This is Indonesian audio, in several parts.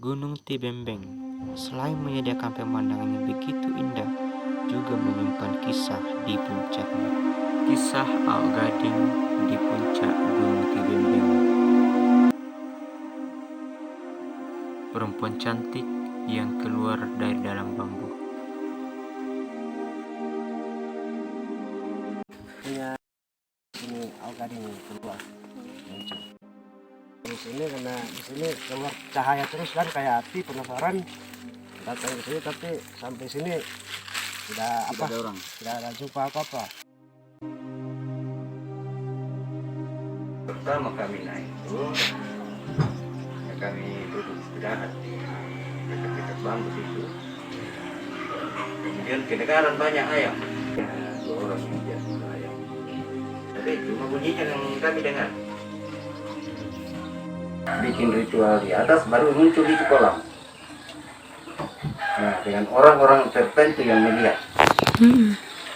Gunung Tibembeng, selain menyediakan pemandangan yang begitu indah, juga menyimpan kisah di puncaknya. Kisah Ao Gading di puncak Gunung Tibembeng. Perempuan cantik yang keluar dari dalam bambu. Ini Ao Gading keluar muncul. Di sini karena di sini keluar cahaya terus kan kayak api, penasaran datang ke sini, tapi sampai sini tidak ada orang, tidak ada jumpa apa-apa. Pertama kami naik itu, ya kami duduk istirahat di dekat-dekat bambu itu. Kemudian kedengaran banyak ayam, dua orang mengejar ayam. Tapi cuma bunyinya yang kami dengar. Bikin ritual di atas, baru muncul di kolam. Nah, dengan orang-orang tertentu yang melihat.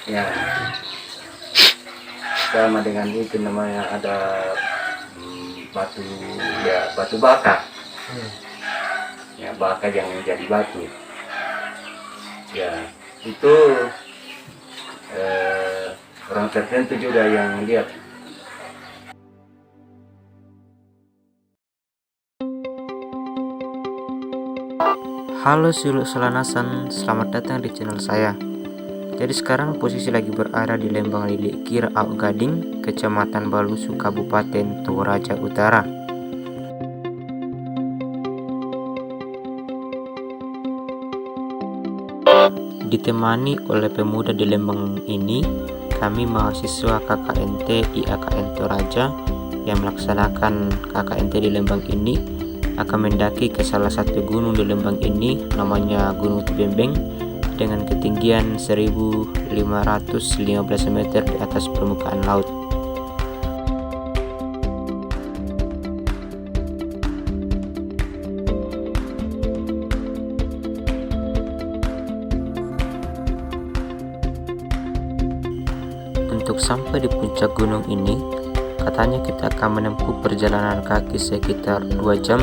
Ya, sama dengan itu namanya ada batu, ya batu baka. Ya, baka yang menjadi batu. Ya, itu orang tertentu juga yang melihat. Halo Suluk Selanasan, selamat datang di channel saya. Jadi sekarang posisi lagi berada di Lembang Lilikir Ao Gading, Kecamatan Balusu, Kabupaten Toraja Utara. Ditemani oleh pemuda di Lembang ini, kami mahasiswa KKNT IAKN Toraja yang melaksanakan KKNT di Lembang ini akan mendaki ke salah satu gunung di Lembang ini, namanya Gunung Tibembeng, dengan ketinggian 1515 meter di atas permukaan laut. Untuk sampai di puncak gunung ini, katanya kita akan menempuh perjalanan kaki sekitar 2 jam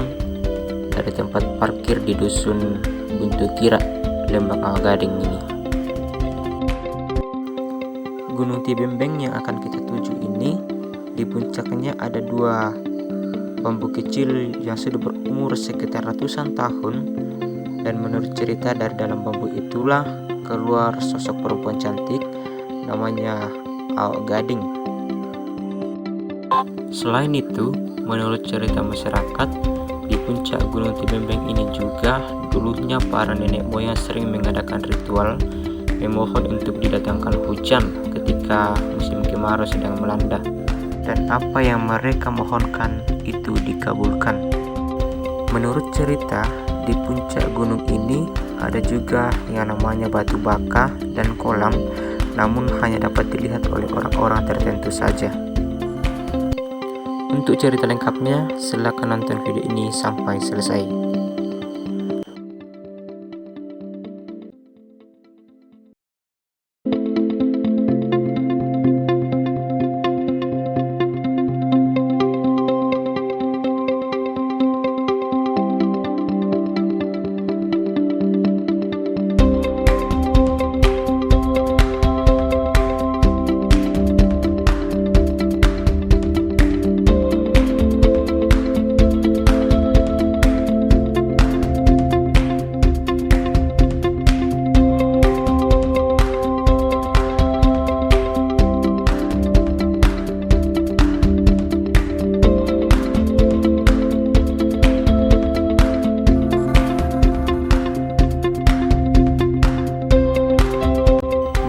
dari tempat parkir di Dusun Buntu Kira, Lembang Ao Gading ini. Gunung Tibembeng yang akan kita tuju ini, di puncaknya ada 2 bambu kecil yang sudah berumur sekitar ratusan tahun, dan menurut cerita dari dalam bambu itulah keluar sosok perempuan cantik namanya Ao Gading. Selain itu, menurut cerita masyarakat, di puncak Gunung Tibembeng ini juga dulunya para nenek moyang sering mengadakan ritual memohon untuk didatangkan hujan ketika musim kemarau sedang melanda, dan apa yang mereka mohonkan itu dikabulkan. Menurut cerita, di puncak gunung ini ada juga yang namanya batu baka dan kolam, namun hanya dapat dilihat oleh orang-orang tertentu saja. Untuk cerita lengkapnya, silakan nonton video ini sampai selesai.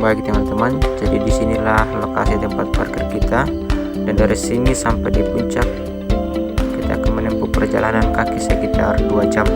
Baik teman-teman, jadi disinilah lokasi tempat parkir kita, dan dari sini sampai di puncak kita akan menempuh perjalanan kaki sekitar 2 jam.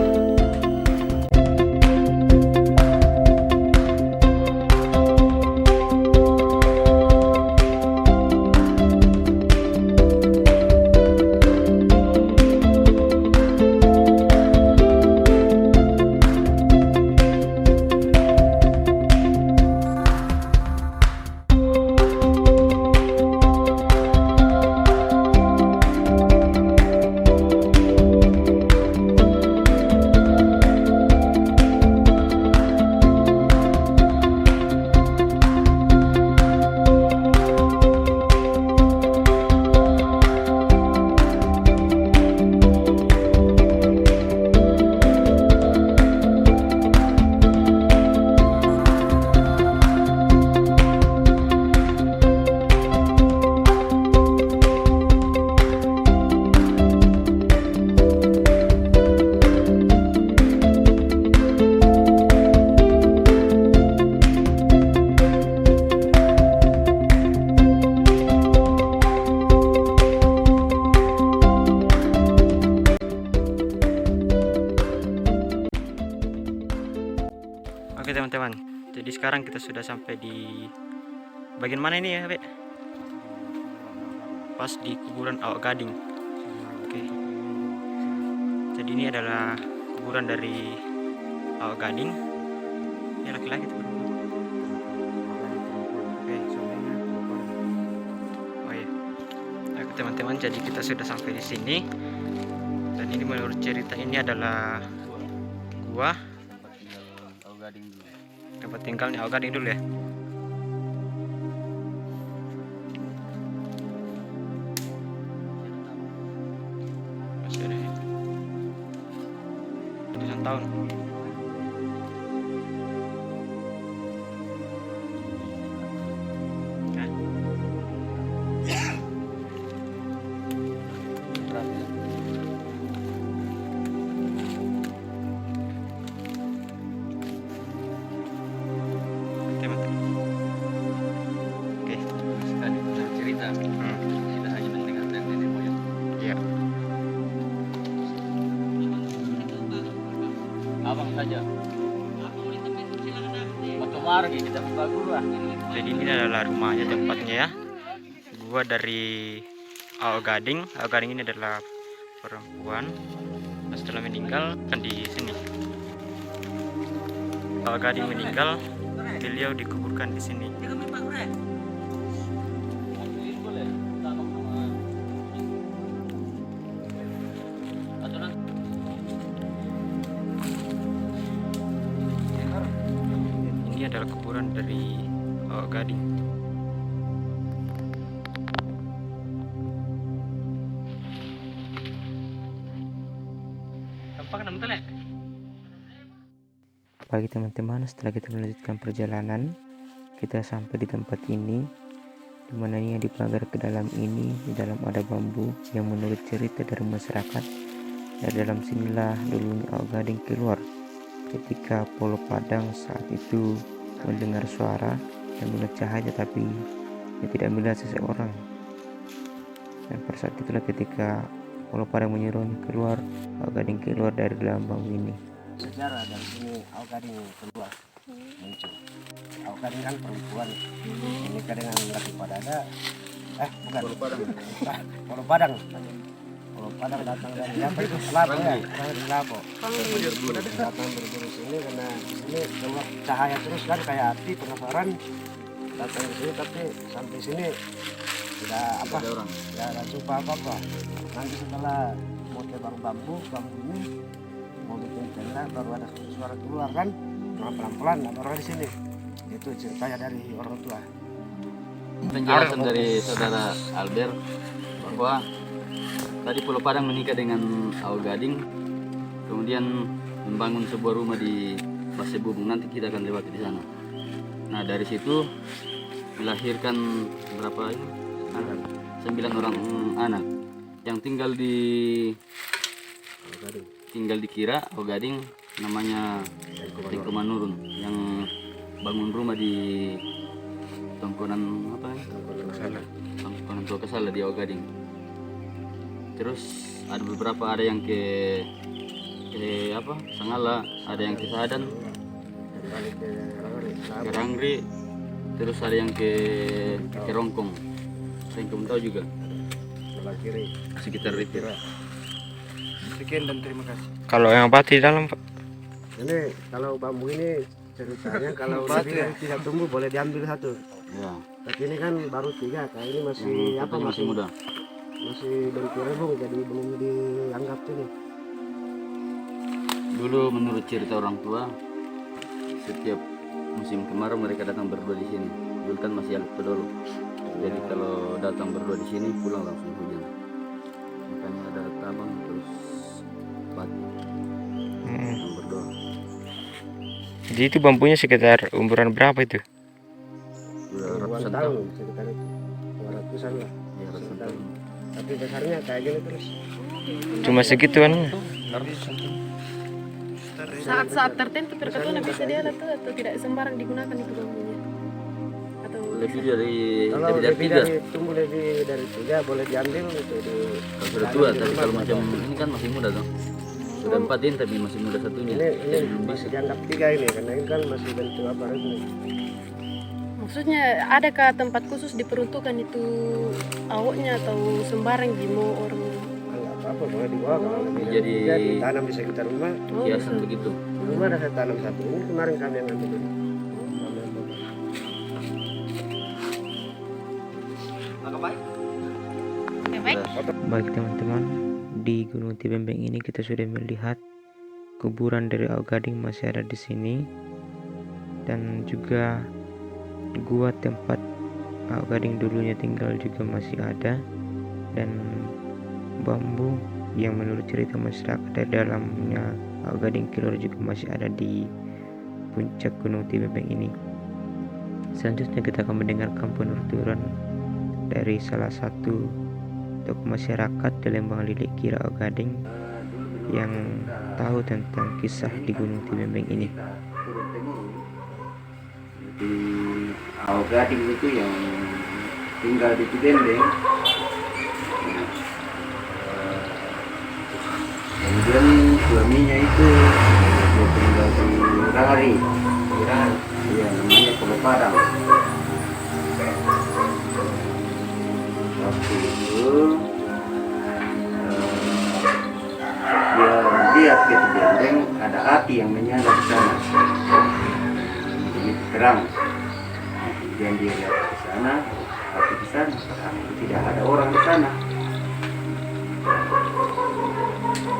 Oke teman-teman, jadi sekarang kita sudah sampai di bagian mana ini ya, Be? Pas di kuburan Awak Gading. Oke. Jadi ini adalah kuburan dari Awak Gading. Ini laki-laki tuh. Oke. Oh iya. Oke teman-teman, jadi kita sudah sampai di sini. Dan ini menurut cerita ini adalah gua tempat tinggalnya Awak Gading dulu ya. Masih ada ya. Ratusan tahun. Hah? Cerita tidak hanya mendengarkan nenek moyang. Iya. Abang saja. Waktu margi kita bagus lah. Jadi ini adalah rumahnya, tempatnya ya. Gua dari Awak Gading. Awak Gading ini adalah perempuan. Setelah meninggal kan di sini. Awak Gading meninggal, beliau dikuburkan di sini. Ini adalah kuburan dari Awak Gading. Pagi teman-teman, setelah kita melanjutkan perjalanan, kita sampai di tempat ini, dimana ini di pagar ke dalam ini, di dalam ada bambu yang menurut cerita dari masyarakat. Dari dalam sinilah dulunya Awak Gading keluar ketika Polo Padang saat itu mendengar suara dan melihat cahaya, tapi dia tidak melihat seseorang. Dan pada saat itulah ketika Polo Padang menyuruhnya keluar, Awak Gading keluar dari dalam bambu ini. Sejarah dari sini Awak Gading keluar muncul. Awak Gading kan perempuan, menikah dengan laki Padada. Bukan. Polo Padang. Polo Padang. Polo Padang datang dari apa itu? Lapo ya, dari Lapo. Datang berburu sini karena di sini keluar cahaya terus kan kayak api, penasaran datang ke sini, tapi sampai sini tidak apa? Tidak ada jumpa apa-apa. Nanti setelah mau tebang bambu ini mau bikin tenda, baru ada suara keluar kan, pelan-pelan baru di sini. Itu ceritanya dari orang tua. Penjelasan dari saudara Albert bahwa tadi Polo Padang menikah dengan Awak Gading, kemudian membangun sebuah rumah di Pasebubung. Nanti kita akan lewati di sana. Nah dari situ melahirkan berapa ini? 9 orang anak yang tinggal di Kira Awak Gading, namanya Tengku Manurun, yang bangun rumah di Tongkonan apa ya? Tongkonan Tokasala di Awak Gading. Terus ada beberapa, ada yang ke apa? Sangala, ada yang ke Sadan, ke Rangri, terus ada yang ke Rongkong. Saya belum tahu juga. Sekitar itu. Sekian dan terima kasih. Kalau yang batu di dalam, Pak? Ini kalau bambu ini ceritanya kalau tidak tumbuh boleh diambil satu. Ya. Tapi ini kan baru 3, kayak ini masih Masih muda. Masih bentuk rebung, jadi belum dianggap ini. Dulu menurut cerita orang tua, setiap musim kemarau mereka datang berdua di sini. Dulu kan masih alut pedolo. Jadi kalau datang berdua di sini pulang langsung hujan. Makanya ada tabang terus batu. Datang berdua. Jadi itu bambunya sekitar umuran berapa itu? Udah Puluhan ratusan tahun tahun. sekitar itu, 200-an lah. Ya, ratusan tahun. Tapi besarnya kayak gini terus. Cuma segituan. Saat-saat tertentu perketuan bisa dia tuh atau tidak sembarang digunakan itu bambunya atau Lebih dari Kalau lebih dari lebih 3. dari tumbuh lebih dari 3 boleh diambil itu di. Kalau sudah tua, tapi kalau macam ini kan masih muda tuh. Sudah 4 din tapi masih muda satunya. Ini Jadi belum masih bisa. dianggap 3 ini karena ini kan masih bentuk apa ini. Maksudnya adakah tempat khusus diperuntukkan itu awoknya atau sembarang gimo orang? Enggak apa-apa boleh dibawa kalau lebih Jadi- tanam di sekitar rumah. Oh, Hiasan bisa. begitu. Rumah ada saya tanam satu. Ini kemarin kami yang ambil dulu. Baik. Baik teman-teman, di Gunung Tibembeng ini kita sudah melihat kuburan dari Ao Gading masih ada di sini, dan juga gua tempat Ao Gading dulunya tinggal juga masih ada, dan bambu yang menurut cerita masyarakat dari dalamnya Ao Gading Kilor juga masih ada di puncak Gunung Tibembeng ini. Selanjutnya kita akan mendengarkan penuturan dari salah satu tokoh masyarakat di Lembang Lilik Kira Ao Gading yang tahu tentang kisah di Gunung Tibembeng ini. Di Ao Gading itu yang tinggal di Tibembeng. Kemudian suaminya itu dia tinggal di Urahari, yang namanya Pulau Padang. Waktu itu dia melihat di Tibembeng ada api yang menyala di sana. Begitu terang. Kemudian dia lihat ke sana, api di sana, padahal tidak ada orang di sana.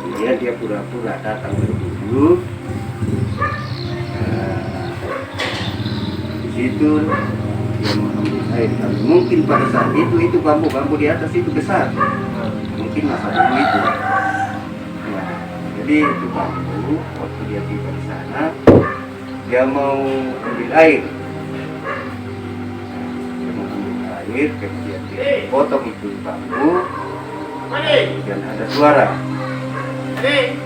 Kemudian dia pura-pura datang berduduk. Di situ dia mengambil air. Mungkin pada saat itu bambu-bambu di atas itu besar. Mungkin masa dulu itu. Ya, jadi itu bambu. Waktu dia tiba di sana, dia mau ambil air. Dia mau ambil air, kemudian dia potong itu bambu. Kemudian ada suara. Dan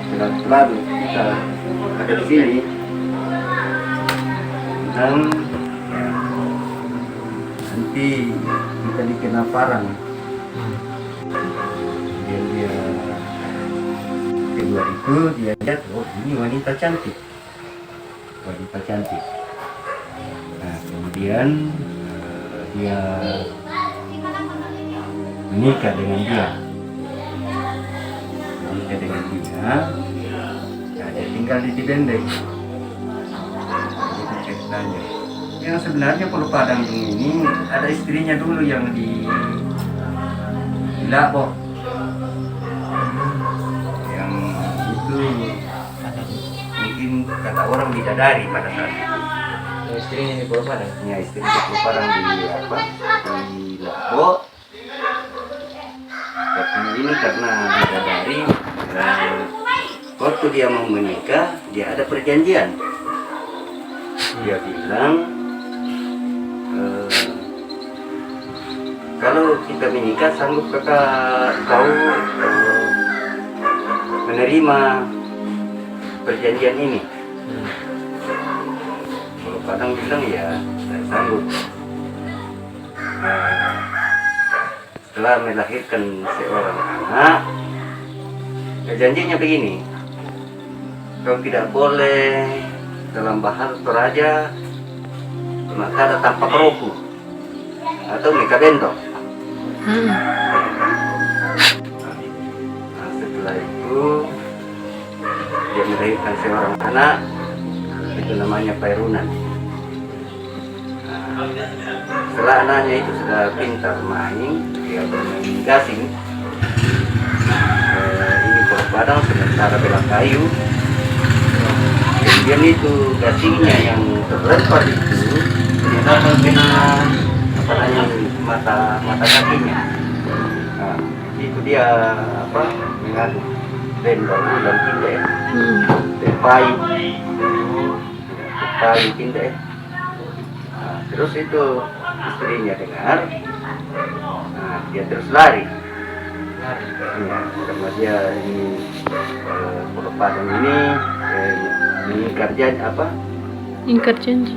pelan-pelan kita ada di sini. Dan ya, nanti kita dikena parang. Kemudian dia keluar itu dia lihat, oh ini wanita cantik. Wanita cantik. Nah kemudian dia menikah dengan dia. Menikah dengan dia. Nah, dia tinggal di Tibembeng. Itu ceritanya. Yang sebenarnya Pulau Padang ini ada istrinya dulu yang di Labok. Yang itu mungkin kata orang bidadari pada saat itu. Istrinya di Pulau Padang. Ya istri di Pulau Padang di apa? Di Labok. Tapi ini karena bidadari dan waktu dia mau menikah dia ada perjanjian. Dia bilang kalau kita menikah sanggup kakak kau menerima perjanjian ini. Kalau Padang bilang ya saya sanggup. Setelah melahirkan seorang anak, janjinya begini, kau tidak boleh dalam bahasa Toraja maka ada tampak roku atau mika bentong. Nah, setelah itu dia melahirkan seorang anak, itu namanya Pairunan. Nah, setelah anaknya itu sudah pintar main, dia bermain gasing. Ini Pulau Padang sementara bela kayu. Kemudian itu gasingnya yang terlempar itu ternyata kena apa namanya mata kakinya. Nah, itu dia apa mengadu bendong dan tinde, tepai tinde. Nah, terus itu istrinya dengar, nah, dia terus lari. Ya, karena dia ini Pulau Padang ini ingkar janji apa? Ingkar janji.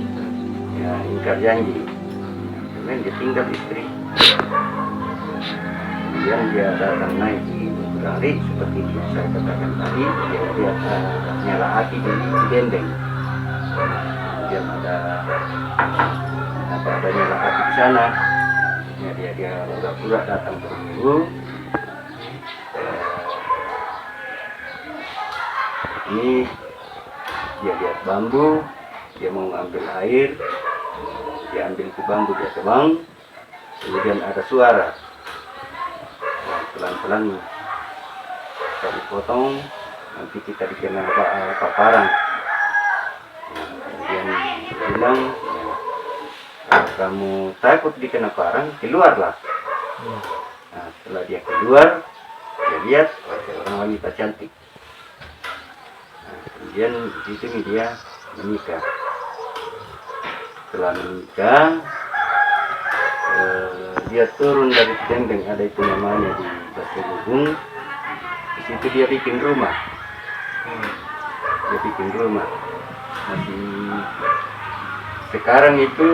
Ya, ingkar janji. Kemudian dia tinggal istri. Kemudian dia datang naik di sekali seperti yang saya katakan tadi, dia lihat nyala api di dendeng. Kemudian ada nyala api di sana. Ya, dia pura-pura datang berburu. Ini dia lihat bambu, dia mau ambil air, dia ambil ke bambu, dia tebang. Kemudian ada suara, pelan-pelan kita dipotong, nanti kita dikena paparan. Kemudian dia bilang, kalau kamu takut dikena parang, keluarlah. Nah, setelah dia keluar, dia lihat orang wanita cantik. Nah, kemudian di situ dia menikah. Setelah menikah, dia turun dari dendeng, ada itu namanya di Basirubung. Di situ dia bikin rumah. Dia bikin rumah. Masih sekarang itu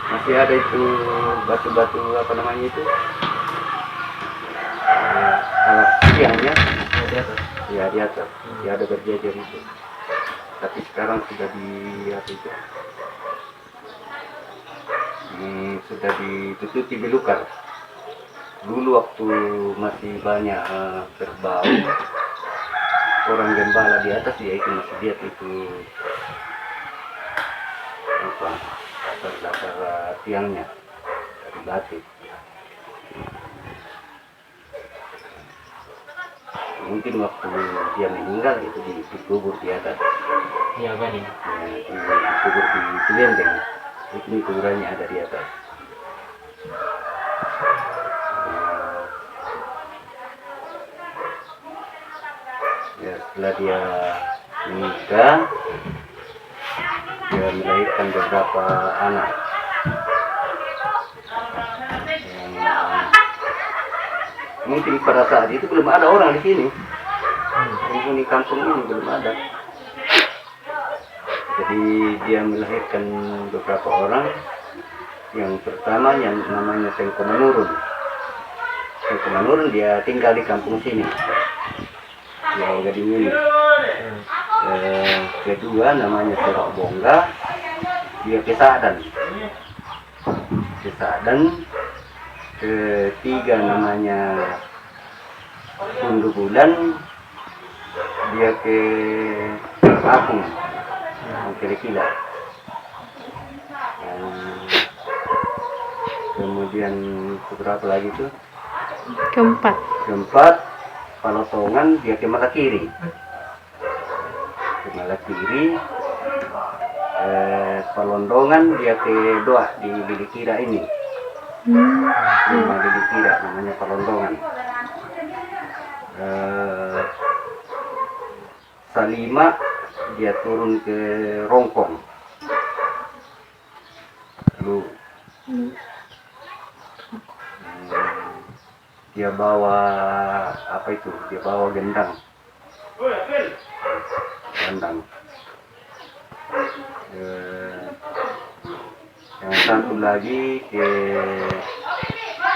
masih ada itu batu-batu apa namanya itu alat tiangnya ya di atas, ya ada berjajar itu. Tapi sekarang sudah di apa itu? Sudah ditutupi belukar. Dulu waktu masih banyak berbau, orang gembala di atas ya itu masih lihat itu apa dasar tiangnya dari batu. Mungkin waktu dia meninggal itu dikubur di atas. Iya kan ini. Ya, dikubur di Cilendeng. Ini kuburannya ada di atas. Ya, setelah dia menikah, dia melahirkan beberapa anak. Mungkin pada saat itu belum ada orang di sini. Penghuni kampung ini belum ada. Jadi dia melahirkan beberapa orang. Yang pertama yang namanya Sengko Manurun. Sengko Manurun dia tinggal di kampung sini, di Gading ini. Kedua namanya Serok Bongga, dia Kesadan. Ketiga namanya Pundu Bulan, dia ke Apung, ke Lekila. Kemudian beberapa lagi tuh keempat Palotongan, dia ke Malakiri. Palondongan dia ke Doa di Bilikira ini. Rumah Bilikira namanya Palondongan. Salima dia turun ke Rongkong. Lalu dia bawa apa itu? Dia bawa gendang. Yang satu lagi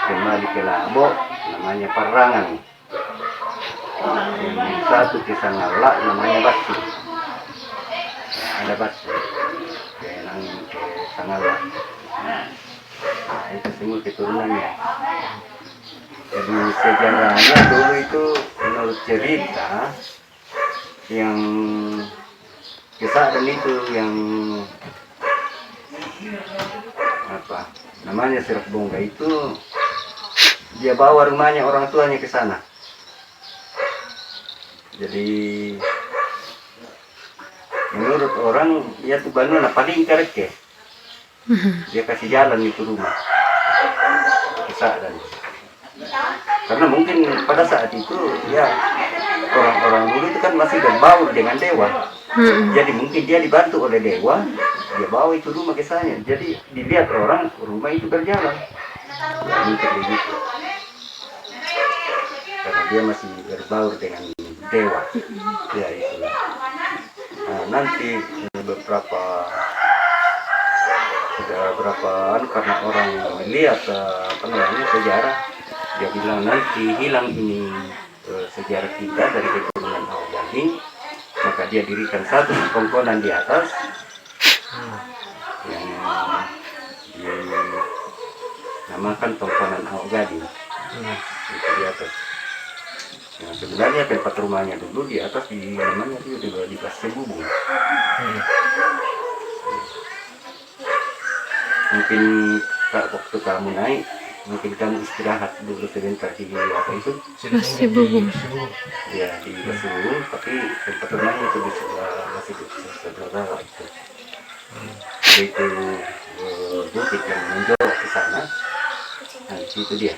kembali ke Labo, namanya Parangan. Yang satu ke Sangala, namanya Basi. Ada Basi. Yang ke Sangala. Nah, itu semua keturunannya. Jadi sejarahnya dulu itu menurut cerita yang Kesadan itu yang apa namanya Serok Bongga itu dia bawa rumahnya orang tuanya ke sana. Jadi menurut orang dia tuh banuna paling kerek, dia kasih jalan itu rumah Kesadan. Karena mungkin pada saat itu ya orang-orang dulu itu kan masih berbaur dengan dewa. Jadi mungkin dia dibantu oleh dewa, dia bawa itu rumah ke sana. Jadi dilihat orang rumah itu berjalan. Ya, mungkin begitu. Karena dia masih berbaur dengan dewa. Ya itu. Nah, nanti beberapa karena orang melihat apa namanya sejarah dia bilang nanti hilang ini sejarah kita dari keturunan Awak Gading, maka dia dirikan satu kongkonan di atas yang dinamakan tongkonan Awak Gading. Itu di atas. Nah, sebenarnya tempat rumahnya dulu di atas di namanya itu di Pasir Bubung. Mungkin waktu kamu naik, mungkin kamu istirahat dulu sebentar di apa itu? Pasir Bubung. Ya di Pasir Bubung, tapi tempat rumahnya itu di sebelah masih di sebelah bawah itu. Itu bukit yang menjauh ke sana. Nah, itu dia.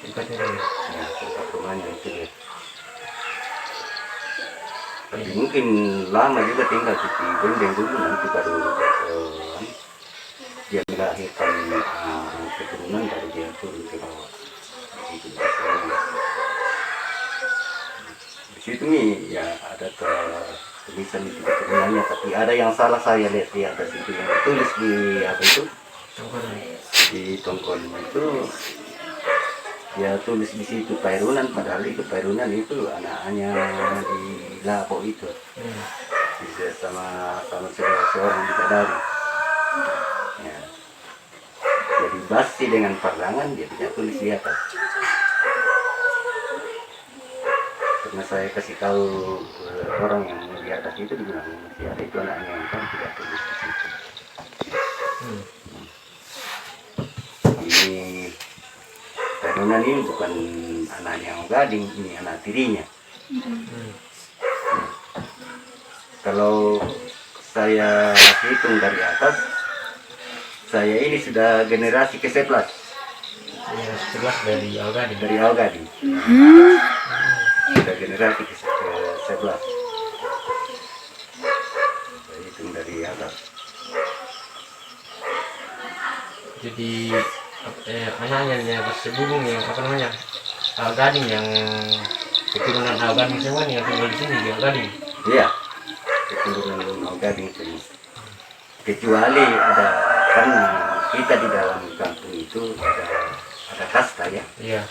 tempatnya dia. Ya, tempat rumahnya itu dia. Tapi mungkin lama juga tinggal di Bendeng dulu, nanti baru dia melahirkan keturunan, baru dia turun ke bawah. Itu biasanya. Di situ nih ya ada tulisan itu keturunannya, tapi ada yang salah saya lihat di atas itu yang tulis di apa itu di tongkol itu. Ya tulis di situ Pairunan, padahal itu Pairunan itu anaknya di Lapo itu. Bisa sama seorang bidadari. Ya. Jadi basi dengan perdangan dia tidak tulis di atas. Karena saya kasih tahu orang yang di atas itu dibilang masih ada itu anaknya yang kan tidak tulis di situ. Ini Pairunan ini bukan anaknya Awak Gading, ini anak tirinya. Kalau saya hitung dari atas, saya ini sudah generasi ke-11 Ya, 11 dari Awak Gading. dari Awak Gading. Sudah generasi ke-11. Saya hitung dari atas. Jadi anaknya yang Pasir Bubung yang apa namanya Awak Gading, yang keturunan Awak Gading semua nih yang tinggal di sini di Awak Gading. Iya, keturunan Awak Gading semua. Kecuali ada, karena kita di dalam kampung itu ada kasta ya. Iya.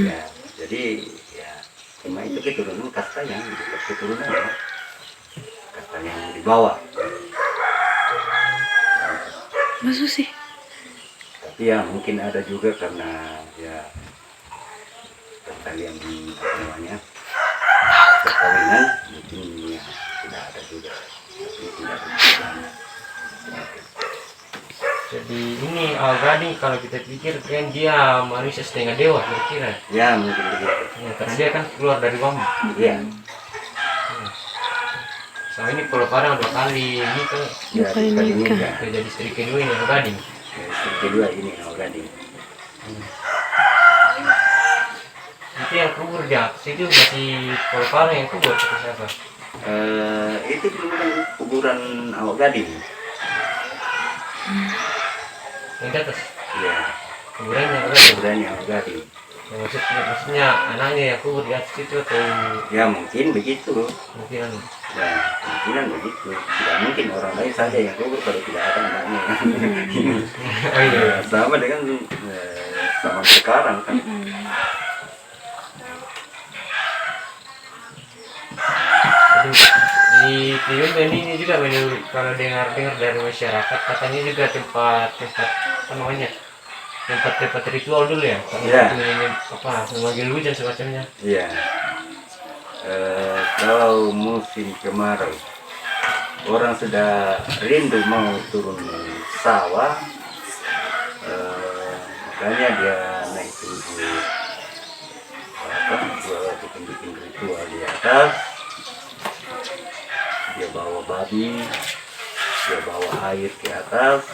Ya, jadi ya cuma itu keturunan kasta yang keturunan ya. Kasta yang di bawah. Maksud sih? Tapi ya mungkin ada juga karena ya perkalian di apa namanya perkawinan mungkin ya tidak ada juga. Tapi tidak ada. Jadi ini Awak Gading kalau kita pikir kan dia manusia setengah dewa kira-kira. Ya mungkin begitu. Ya, karena dia kan keluar dari bambu. Iya. Sama ini Pulau Padang 2 kali nikah. Ya, Kali kali nikah. nikah. Jadi istri kedua ini Awak Gading. Istri kedua ini Awak Gading. Itu yang kubur di atas itu masih Pulau Padang yang kubur atau siapa? Itu bukan kuburan Awak Gading. Yang di atas Iya, kuburannya Awak Gading. kuburannya Awak Gading. Ya, maksudnya anaknya yang kubur di atas itu atau Ya mungkin begitu. mungkin anu. Ya kemungkinan begitu. Tidak mungkin orang lain saja yang kubur kalau tidak ada anaknya. Oh iya. Ya, sama dengan zaman sekarang kan. Jadi, di Bendeng ini juga menurut kalau dengar-dengar dari masyarakat katanya juga tempat apa namanya tempat ritual dulu ya, karena Iya. itu ini apa memanggil hujan semacamnya. Iya. Kalau musim kemarau, orang sudah rindu mau turun sawah, makanya dia naik turun bikin ritual di atas. Dia bawa babi, dia bawa air ke atas,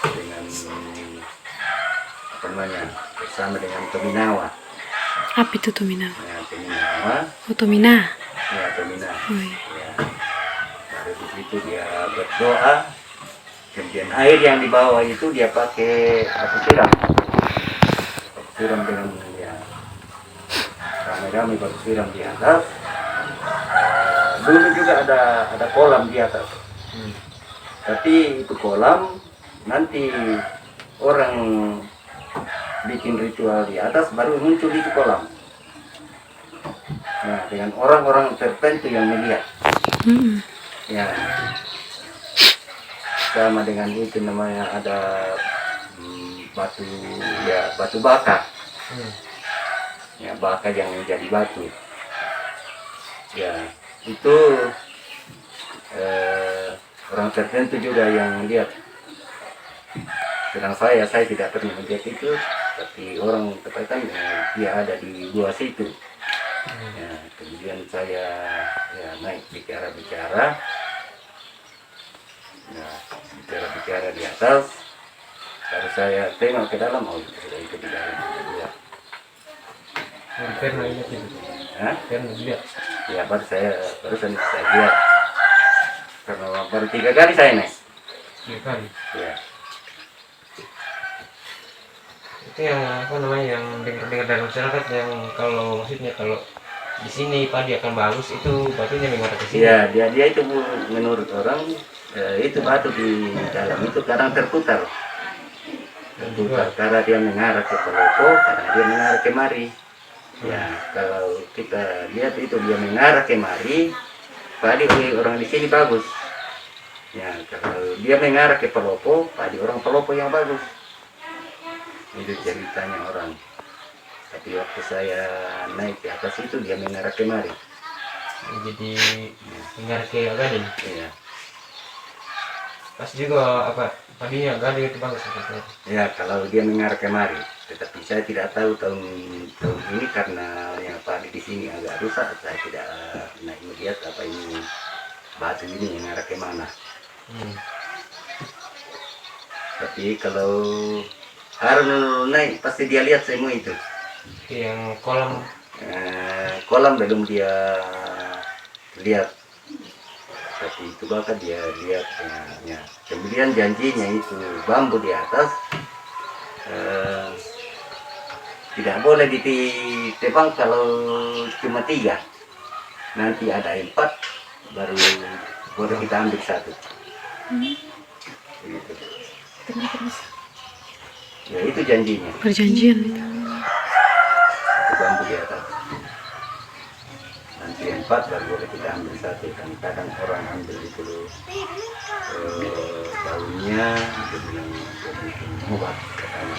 dengan apa namanya bersama dengan Tominawa. Apa itu Tomina? Ya, Tominawa, Oh, Tomina. ya Tomina. Oh, iya. Ya. Baru di situ dia berdoa, kemudian air yang dibawa itu dia pakai batu siram dengan ya ramai-ramai batu siram di atas. Dulu juga ada kolam di atas. Tapi itu kolam nanti orang bikin ritual di atas, baru muncul itu kolam. Nah, dengan orang-orang tertentu yang melihat. Ya, sama dengan itu namanya ada batu, ya batu baka. Ya, baka yang menjadi batu. Ya, itu orang tertentu juga yang melihat. Sedang saya tidak pernah melihat itu, tapi orang tempatan dia ada di gua situ. Ya, kemudian saya ya naik bicara, ya, bicara di atas. Baru saya tengok ke dalam, oh sudah itu di dalam. Ya. Pernah lihat itu? Pernah lihat? Ya, barusan saya lihat. Karena baru 3 kali saya naik. 3 kali? Ya. Itu yang apa namanya, yang dengar-dengar dari masyarakat, yang kalau maksudnya kalau di sini padi akan bagus, itu batunya mengarah ke sini. Ya, dia itu menurut orang itu batu di dalam itu kadang terputar. Karena dia mengarah ke Palopo, karena dia mengarah kemari. Ya, kalau kita lihat itu dia mengarah kemari, padi orang di sini bagus. Ya, kalau dia mengarah ke Palopo, padi orang Palopo yang bagus. Itu ceritanya orang. Tapi waktu saya naik ke atas itu dia mengarah kemari. Jadi mengarah ke Gading. Iya. Pas juga apa padinya Gading itu bagus seperti. Ya, kalau dia mengarah kemari. Tetapi saya tidak tahu tahun ini karena yang padi di sini agak rusak. Saya tidak naik melihat apa ini batu ini mengarah kemana. Tapi kalau Harun naik pasti dia lihat semua itu. Yang kolam Kolam belum dia lihat, tapi itu bakal dia lihat. Ya. Kemudian janjinya itu bambu di atas tidak boleh ditebang kalau cuma 3, nanti ada 4 baru boleh kita ambil 1. Gitu. Ya, itu janjinya. Perjanjian. Itu bambu di atas. Nanti 4 baru boleh kita ambil 1. Kan kadang orang ambil itu daunnya itu yang obat katanya.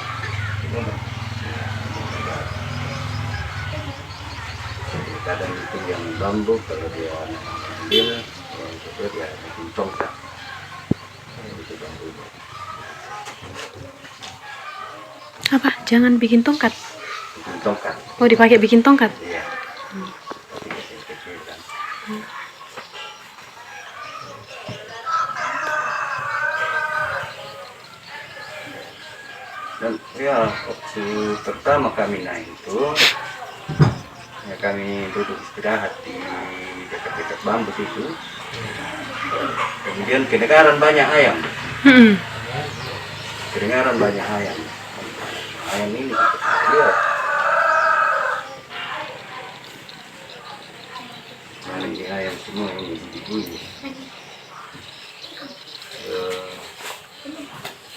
Kadang itu yang bambu kalau dia ambil yang itu dia bikin tongkat. Itu bambu. Apa? Jangan bikin tongkat. Bikin tongkat. Oh, dipakai bikin tongkat. Iya. Dan ya waktu pertama kami naik itu ya kami duduk istirahat di dekat-dekat bambu itu. Kemudian kedengaran banyak ayam. Kedengaran banyak ayam. Ayam ini lihat. Nah, ini ayam semua ini bunyi.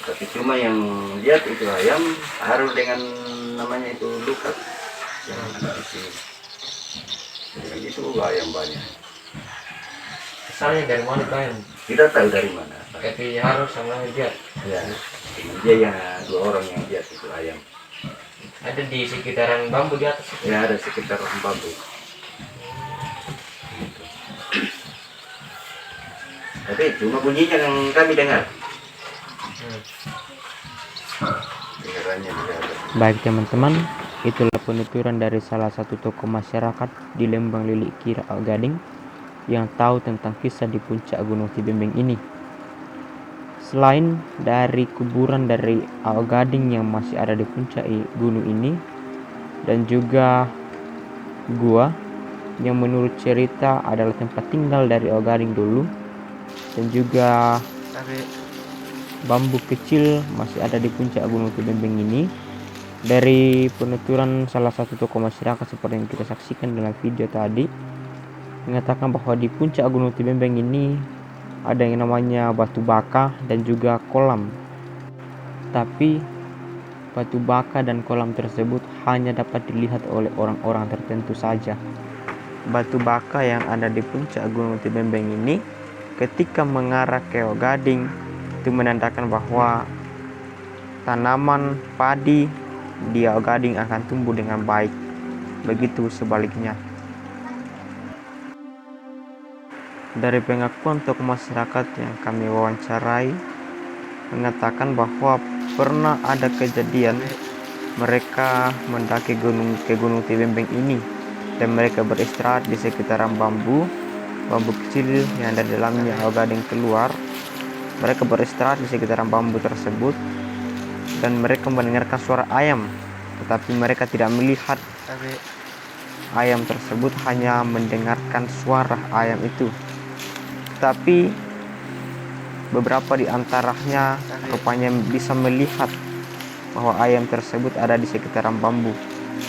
Tapi cuma yang lihat itu ayam harus dengan namanya itu luka yang ada di sini. Jadi itu ayam banyak. asalnya dari mana ayam? Tidak tahu dari mana. Tapi harus sama lihat. Ya, dia yang 2 orang yang lihat itu ayam. Ada di sekitaran bambu di atas. Ya, ada sekitar bambu. Tapi cuma bunyinya yang kami dengar. Dengarannya tidak ada. Baik teman-teman, itulah penuturan dari salah satu tokoh masyarakat di Lembang Lilik Kira Gading yang tahu tentang kisah di puncak Gunung Tibembeng ini. Selain dari kuburan dari Ao Gading yang masih ada di puncak gunung ini, dan juga gua yang menurut cerita adalah tempat tinggal dari Ao Gading dulu, dan juga bambu kecil masih ada di puncak Gunung Tibembeng ini. Dari penuturan salah satu tokoh masyarakat seperti yang kita saksikan dalam video tadi, mengatakan bahwa di puncak Gunung Tibembeng ini ada yang namanya batu baka dan juga kolam. Tapi batu baka dan kolam tersebut hanya dapat dilihat oleh orang-orang tertentu saja. Batu baka yang ada di puncak Gunung Tibembeng ini ketika mengarah ke Ao Gading itu menandakan bahwa tanaman padi di Ao Gading akan tumbuh dengan baik. Begitu sebaliknya. Dari pengakuan tokoh masyarakat yang kami wawancarai mengatakan bahwa pernah ada kejadian mereka mendaki ke Gunung Tibembeng ini dan mereka beristirahat di sekitaran bambu kecil yang ada di dalamnya Ao Gading keluar. Mereka beristirahat di sekitaran bambu tersebut dan mereka mendengarkan suara ayam, tetapi mereka tidak melihat ayam tersebut, hanya mendengarkan suara ayam itu. Tapi beberapa di antaranya rupanya bisa melihat bahwa ayam tersebut ada di sekitaran bambu.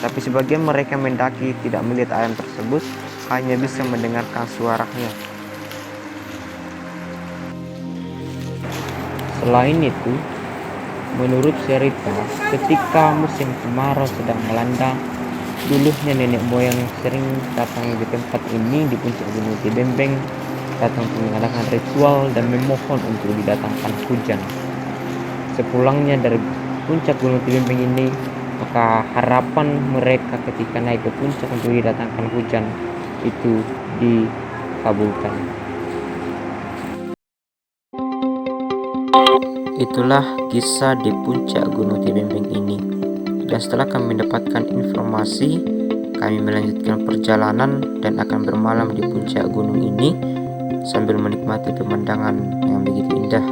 Tapi sebagian mereka mendaki tidak melihat ayam tersebut, hanya bisa mendengarkan suaranya. Selain itu, menurut cerita, ketika musim kemarau sedang melanda, dulunya nenek moyang sering datang di tempat ini di puncak Gunung Tibembeng, datang untuk mengadakan ritual dan memohon untuk didatangkan hujan. Sepulangnya dari puncak Gunung Tibembeng ini, maka harapan mereka ketika naik ke puncak untuk didatangkan hujan itu dikabulkan. Itulah kisah di puncak Gunung Tibembeng ini. Dan setelah kami mendapatkan informasi, kami melanjutkan perjalanan dan akan bermalam di puncak gunung ini sambil menikmati pemandangan yang begitu indah.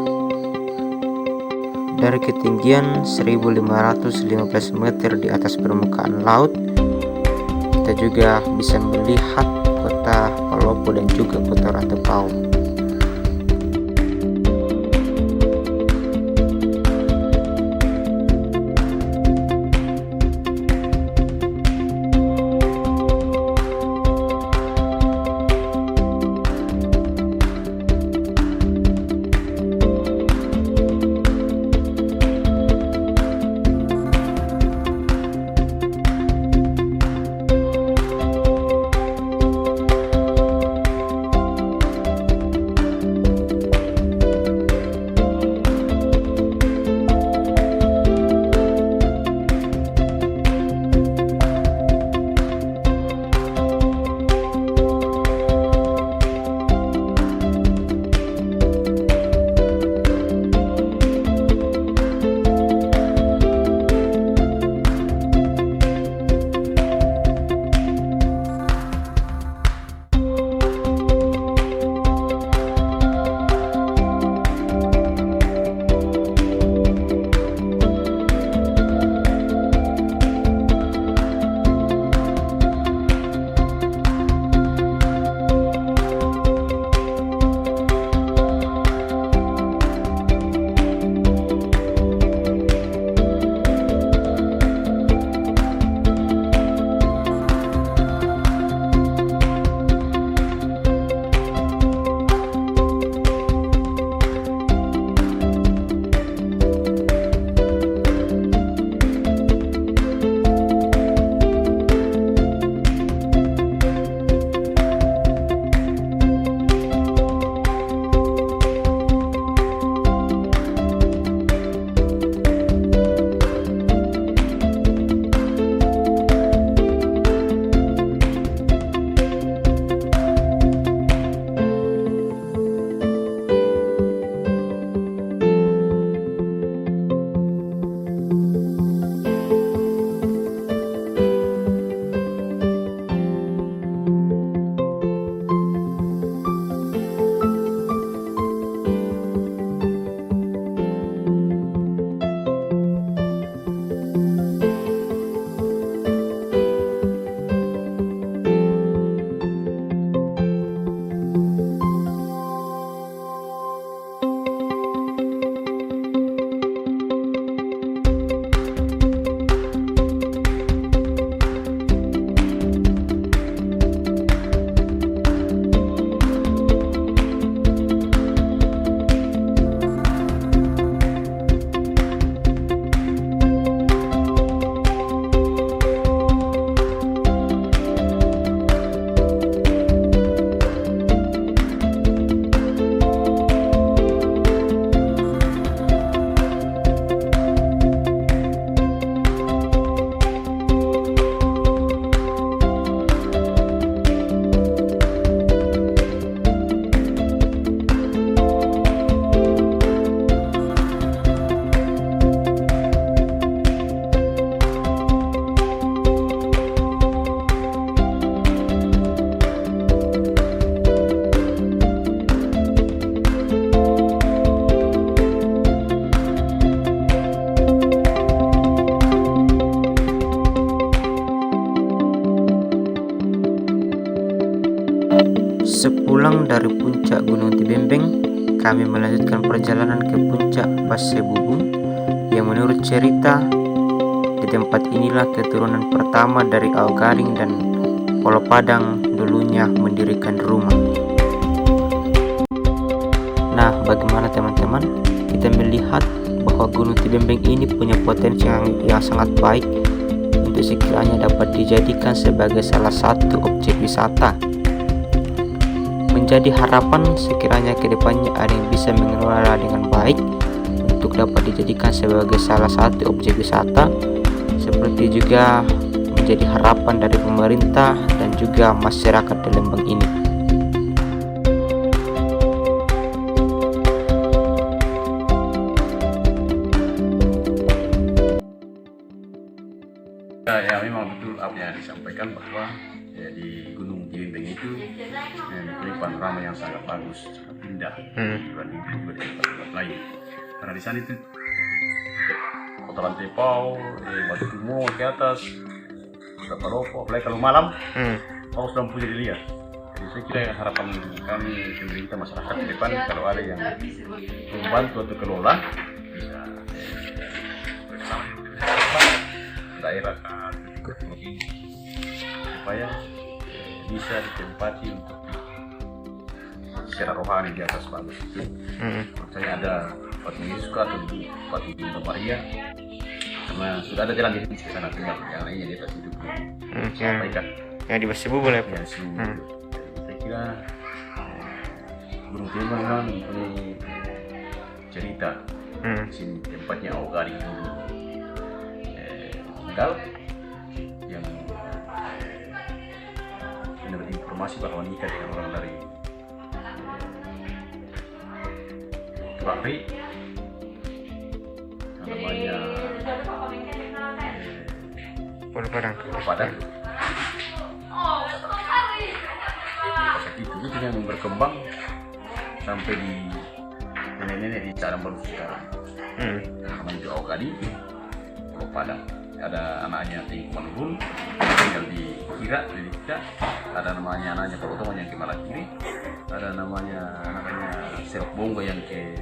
Dari ketinggian 1515 meter di atas permukaan laut, kita juga bisa melihat kota Palopo dan juga kota Rantepao. Sepulang dari puncak Gunung Tibembeng, kami melanjutkan perjalanan ke puncak Pasebubung yang menurut cerita di tempat inilah keturunan pertama dari Ao Gading dan Pulau Padang dulunya mendirikan rumah. Nah, bagaimana teman-teman? Kita melihat bahwa Gunung Tibembeng ini punya potensi yang sangat baik untuk sekiranya dapat dijadikan sebagai salah satu objek wisata. Menjadi harapan sekiranya kedepannya ada yang bisa mengelola dengan baik untuk dapat dijadikan sebagai salah satu objek wisata, seperti juga menjadi harapan dari pemerintah dan juga masyarakat di Lembang ini. Ya memang betul apa yang disampaikan bahwa di Gunung Tibembeng itu mempunyai panorama yang sangat bagus, sangat indah dibanding tempat lain. Karena di sana itu Kota Lantepao, Batu Tumo ke atas, Kota Palopo, apalagi kalau malam, bagus dan punya dilihat. Jadi saya kira harapan kami pemerintah masyarakat ke depan kalau ada yang membantu atau kelola bisa bersama daerah supaya bisa ditempati untuk secara rohani di atas bagus itu. Misalnya ada patung Yesus atau patung Bunda Maria, karena sudah ada jalan di sana, tinggal yang lainnya di atas itu sampaikan. Yang di Pasebubung ya, Ya, saya kira Gunung Tibembeng memang mempunyai cerita. Di sini tempatnya Ao Gading dulu tinggal, yang mendapat informasi bahwa nikah dengan orang dari Turakri, namanya Pulau Padang. Padang. Proses itu yang berkembang sampai di nenek-nenek di Cadang Baru sekarang. Namanya itu Ao Gading, Pulau Padang. Ada anaknya Tengku Manurun tinggal di Kira, di Dikta. Ada namanya anaknya Palotongan yang ke Malakiri. Ada namanya Serok Bongga yang ke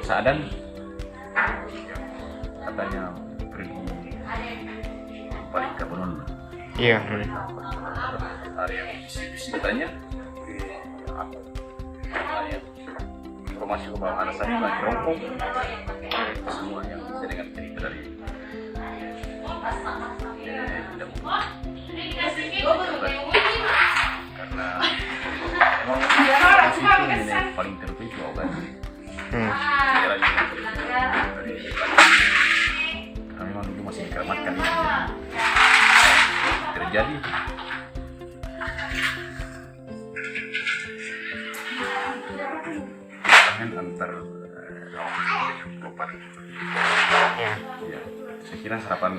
Sadang. Katanya pergi balik ke Bonon. Iya. Ada yang bisik-bisik katanya. Ada informasi bahwa anak saya lagi rongkong. Semua yang bisa dengan cerita dari karena memang itu nenek paling terbaik itu Ao Gading. Karena memang dulu masih dikeramatkan ini terjadi. Antar ya, saya kira harapan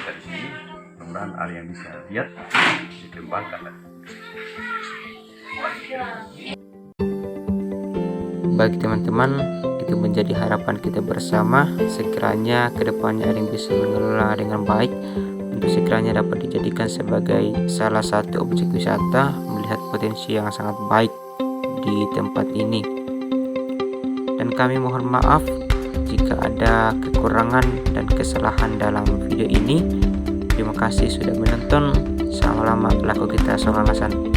dari sini, mudah-mudahan ada yang bisa lihat dikembangkan. Bagi teman-teman, itu menjadi harapan kita bersama sekiranya kedepannya ada yang bisa mengelola dengan baik untuk sekiranya dapat dijadikan sebagai salah satu objek wisata, melihat potensi yang sangat baik di tempat ini. Dan kami mohon maaf jika ada kekurangan dan kesalahan dalam video ini. Terima kasih sudah menonton. Salam lama pelaku kita Sorangasan.